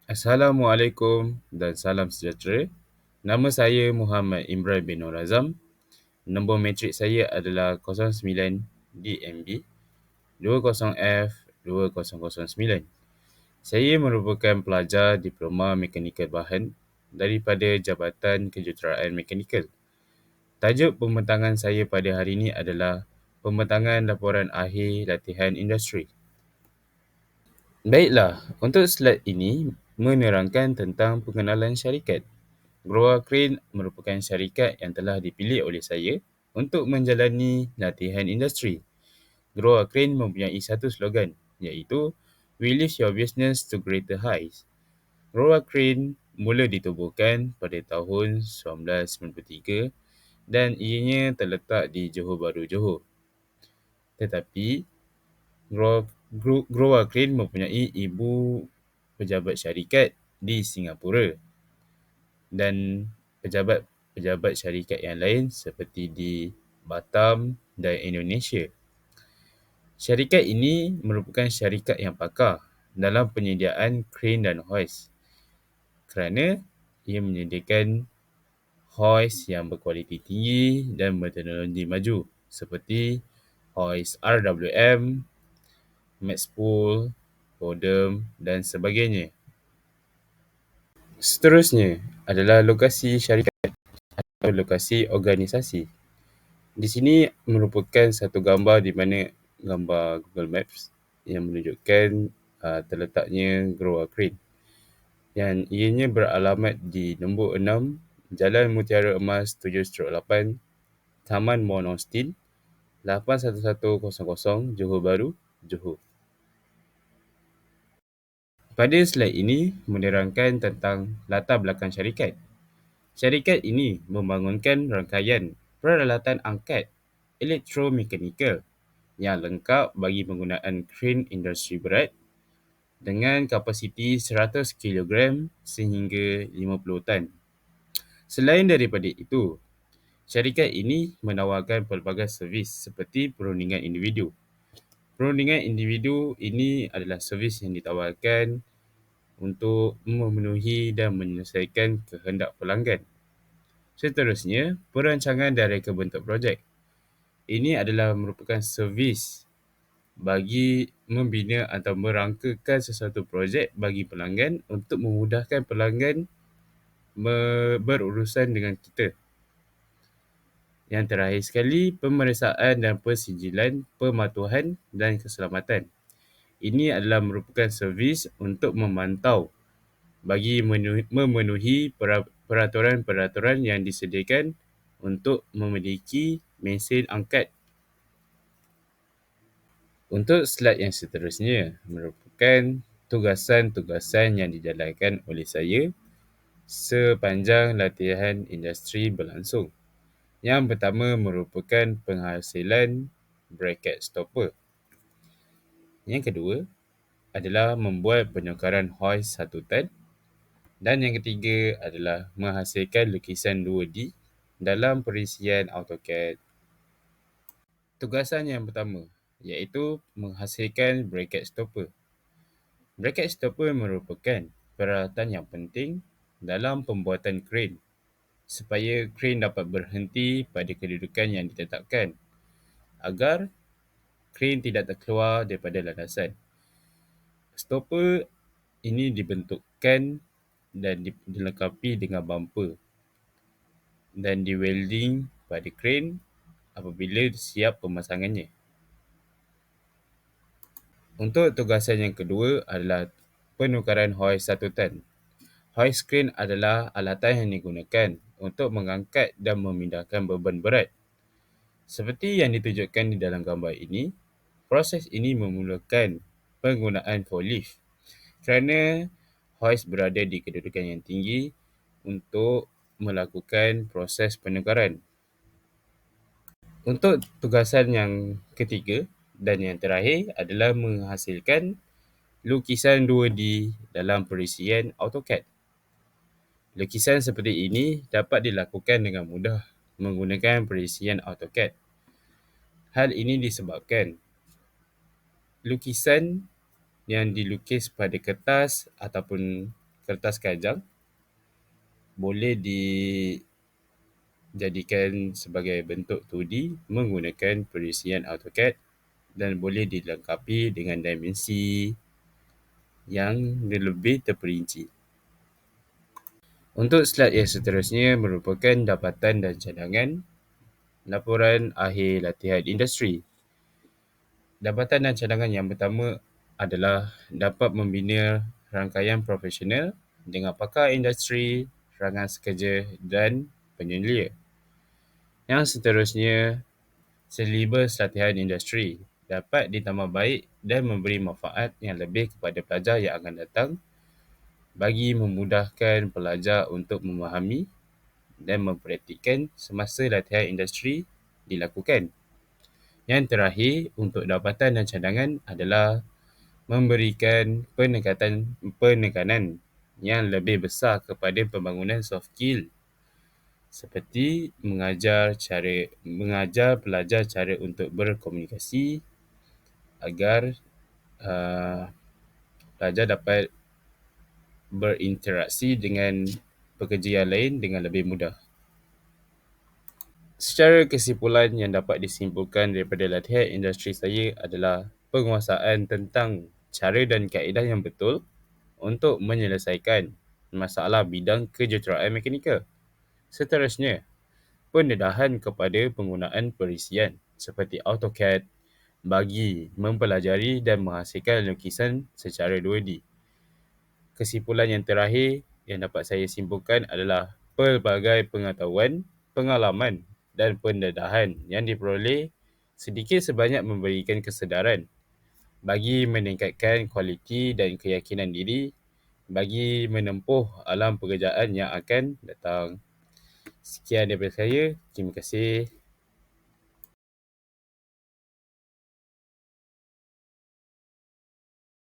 Assalamualaikum dan salam sejahtera. Nama saya Muhammad Imran bin Nur Azam. Nombor matrik saya adalah 09 DMB 20F 2009. Saya merupakan pelajar Diploma Mekanikal Bahan daripada Jabatan Kejuruteraan Mekanikal. Tajuk pembentangan saya pada hari ini adalah Pembentangan Laporan Akhir Latihan Industri. Baiklah, untuk slide ini menerangkan tentang pengenalan syarikat. Growa Crane merupakan syarikat yang telah dipilih oleh saya untuk menjalani latihan industri. Growa Crane mempunyai satu slogan, iaitu "We lift your business to greater heights". Growa Crane mula ditubuhkan pada tahun 1993 dan ianya terletak di Johor Bahru, Johor. Tetapi Growa Crane mempunyai ibu pejabat syarikat di Singapura dan pejabat-pejabat syarikat yang lain seperti di Batam dan Indonesia. Syarikat ini merupakan syarikat yang pakar dalam penyediaan crane dan hoist kerana ia menyediakan hoist yang berkualiti tinggi dan berteknologi maju seperti hoist RWM, Maxpool, Bodem dan sebagainya. Seterusnya adalah lokasi syarikat atau lokasi organisasi. Di sini merupakan satu gambar di mana gambar Google Maps yang menunjukkan terletaknya Growa Crane. Yang ianya beralamat di nombor 6 Jalan Mutiara Emas 7/8 Taman Monostin 81100 Johor Bahru, Johor. Pada slide ini menerangkan tentang latar belakang syarikat. Syarikat ini membangunkan rangkaian peralatan angkat elektromekanikal yang lengkap bagi penggunaan crane industri berat dengan kapasiti 100 kilogram sehingga 50 tan. Selain daripada itu, syarikat ini menawarkan pelbagai servis seperti perundingan individu. Perundingan individu ini adalah servis yang ditawarkan untuk memenuhi dan menyelesaikan kehendak pelanggan. Seterusnya, perancangan dan reka bentuk projek. Ini adalah merupakan servis bagi membina atau merangkakan sesuatu projek bagi pelanggan untuk memudahkan pelanggan berurusan dengan kita. Yang terakhir sekali, pemeriksaan dan persijilan pematuhan dan keselamatan. Ini adalah merupakan servis untuk memantau bagi memenuhi peraturan-peraturan yang disediakan untuk memiliki mesin angkat. Untuk slide yang seterusnya merupakan tugasan-tugasan yang dijalankan oleh saya sepanjang latihan industri berlangsung. Yang pertama merupakan penghasilan bracket stopper. Yang kedua adalah membuat penukaran hoist 1 tan. Dan yang ketiga adalah menghasilkan lukisan 2D dalam perisian AutoCAD. Tugasan yang pertama iaitu menghasilkan bracket stopper. Bracket stopper merupakan peralatan yang penting dalam pembuatan crane supaya crane dapat berhenti pada kedudukan yang ditetapkan agar crane tidak terkeluar daripada landasan. Stopper ini dibentukkan dan dilengkapi dengan bumper dan di-welding pada crane apabila siap pemasangannya. Untuk tugasan yang kedua adalah penukaran hoist 1 tan. Hoist crane adalah alatan yang digunakan untuk mengangkat dan memindahkan beban berat. Seperti yang ditunjukkan di dalam gambar ini, proses ini memerlukan penggunaan forklift kerana hoist berada di kedudukan yang tinggi untuk melakukan proses penukaran. Untuk tugasan yang ketiga dan yang terakhir adalah menghasilkan lukisan 2D dalam perisian AutoCAD. Lukisan seperti ini dapat dilakukan dengan mudah menggunakan perisian AutoCAD. Hal ini disebabkan lukisan yang dilukis pada kertas ataupun kertas kajang boleh dijadikan sebagai bentuk 2D menggunakan perisian AutoCAD dan boleh dilengkapi dengan dimensi yang lebih terperinci. Untuk slide yang seterusnya merupakan dapatan dan cadangan laporan akhir latihan industri. Dapatan dan cadangan yang pertama adalah dapat membina rangkaian profesional dengan pakar industri, rangan sekerja dan penyelia. Yang seterusnya, silibus latihan industri dapat ditambah baik dan memberi manfaat yang lebih kepada pelajar yang akan datang bagi memudahkan pelajar untuk memahami dan mempraktikkan semasa latihan industri dilakukan. Yang terakhir, untuk dapatan dan cadangan adalah memberikan penekanan yang lebih besar kepada pembangunan soft skill seperti mengajar pelajar cara untuk berkomunikasi agar pelajar dapat berinteraksi dengan pekerja yang lain dengan lebih mudah. Secara kesimpulan yang dapat disimpulkan daripada latihan industri saya adalah penguasaan tentang cara dan kaedah yang betul untuk menyelesaikan masalah bidang kejuruteraan mekanikal. Seterusnya, pendedahan kepada penggunaan perisian seperti AutoCAD bagi mempelajari dan menghasilkan lukisan secara 2D. Kesimpulan yang terakhir yang dapat saya simpulkan adalah pelbagai pengetahuan, pengalaman dan pendedahan yang diperoleh sedikit sebanyak memberikan kesedaran bagi meningkatkan kualiti dan keyakinan diri bagi menempuh alam pekerjaan yang akan datang. Sekian daripada saya. Terima kasih.